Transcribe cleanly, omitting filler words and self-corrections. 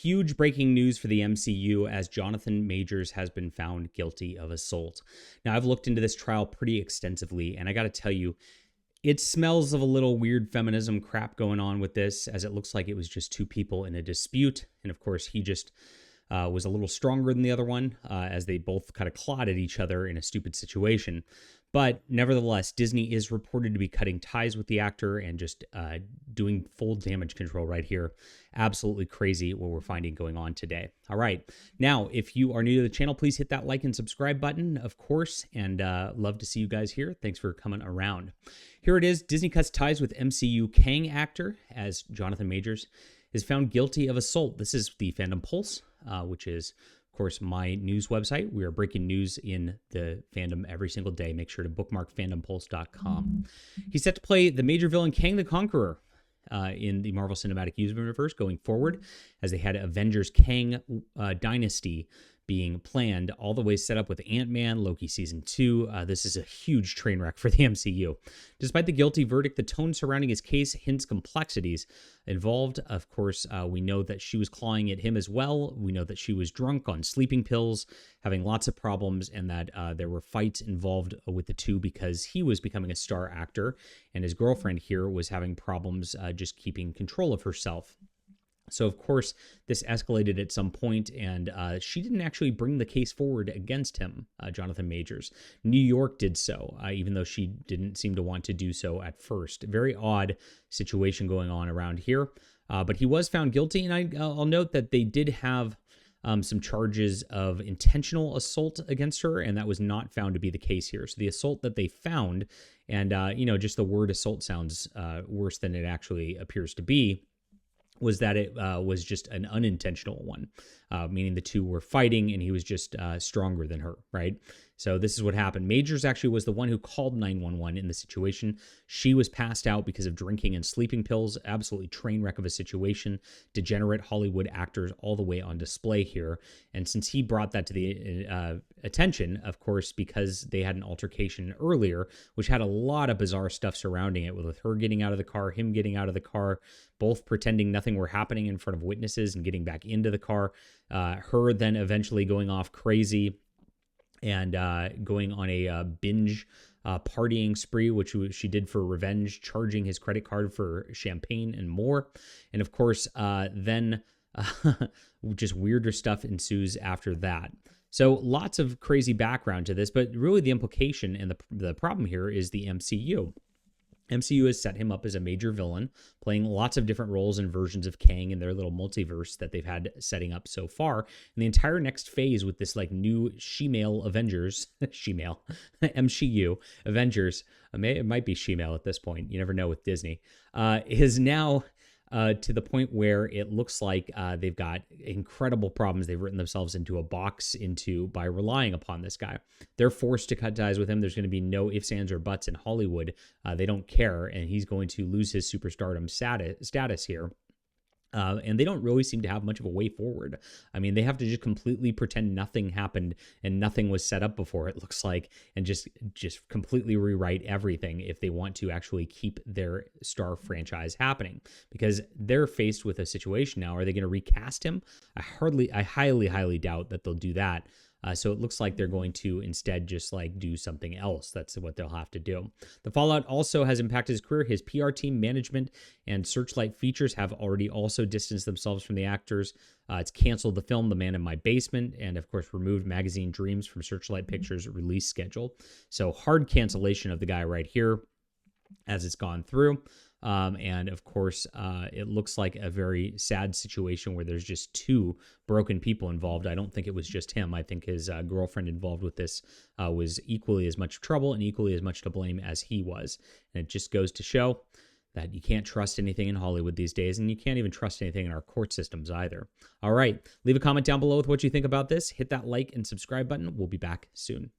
huge breaking news for the MCU as Jonathan Majors has been found guilty of assault. Now, I've looked into this trial pretty extensively, and I got to tell you, it smells of a little weird feminism crap going on with this, as it looks like it was just two people in a dispute. And of course, he just was a little stronger than the other one, as they both kind of clawed at each other in a stupid situation. But nevertheless, Disney is reported to be cutting ties with the actor and just doing full damage control right here. Absolutely crazy what we're finding going on today. All right. Now, if you are new to the channel, please hit that like and subscribe button, of course, and love to see you guys here. Thanks for coming around. Here it is. Disney cuts ties with MCU Kang actor as Jonathan Majors is found guilty of assault. This is the Fandom Pulse, which is, of course, my news website. We are breaking news in the fandom every single day. Make sure to bookmark fandompulse.com. He's set to play the major villain Kang the Conqueror in the Marvel Cinematic Universe going forward, as they had Avengers Kang Dynasty being planned, all the way set up with Ant-Man, Loki Season 2. This is a huge train wreck for the MCU. Despite the guilty verdict, the tone surrounding his case hints complexities involved. Of course, we know that she was clawing at him as well. We know that she was drunk on sleeping pills, having lots of problems, and that there were fights involved with the two because he was becoming a star actor, and his girlfriend here was having problems just keeping control of herself. So, of course, this escalated at some point, and she didn't actually bring the case forward against him, Jonathan Majors. New York did so, even though she didn't seem to want to do so at first. Very odd situation going on around here, but he was found guilty, and I'll note that they did have some charges of intentional assault against her, and that was not found to be the case here. So the assault that they found, and, just the word assault sounds worse than it actually appears to be, was that it was just an unintentional one, meaning the two were fighting and he was just stronger than her, right? So this is what happened. Majors actually was the one who called 911 in the situation. She was passed out because of drinking and sleeping pills. Absolutely train wreck of a situation. Degenerate Hollywood actors all the way on display here. And since he brought that to the attention, of course, because they had an altercation earlier, which had a lot of bizarre stuff surrounding it, with her getting out of the car, him getting out of the car, both pretending nothing were happening in front of witnesses and getting back into the car, her then eventually going off crazy and going on a binge partying spree, which she did for revenge, charging his credit card for champagne and more. And of course, then just weirder stuff ensues after that. So lots of crazy background to this, but really the implication and the problem here is the MCU. MCU has set him up as a major villain, playing lots of different roles and versions of Kang in their little multiverse that they've had setting up so far. And the entire next phase with this like new she-male Avengers, she-male, MCU Avengers, it might be she-male at this point, you never know with Disney, is now to the point where it looks like they've got incredible problems they've written themselves into a box by relying upon this guy. They're forced to cut ties with him. There's going to be no ifs, ands, or buts in Hollywood. They don't care, and he's going to lose his superstardom status here. And they don't really seem to have much of a way forward. I mean, they have to just completely pretend nothing happened and nothing was set up before, it looks like, and just completely rewrite everything if they want to actually keep their star franchise happening. Because they're faced with a situation now. Are they going to recast him? I highly doubt that they'll do that. So it looks like they're going to instead just like do something else. That's what they'll have to do. The fallout also has impacted his career. His PR team, management, and Searchlight Features have already also distanced themselves from the actors. It's canceled the film The Man in My Basement, and of course removed Magazine Dreams from Searchlight Pictures' release schedule. So hard cancellation of the guy right here as it's gone through. And of course, it looks like a very sad situation where there's just two broken people involved. I don't think it was just him. I think his girlfriend involved with this was equally as much trouble and equally as much to blame as he was. And it just goes to show that you can't trust anything in Hollywood these days, and you can't even trust anything in our court systems either. All right, leave a comment down below with what you think about this. Hit that like and subscribe button. We'll be back soon.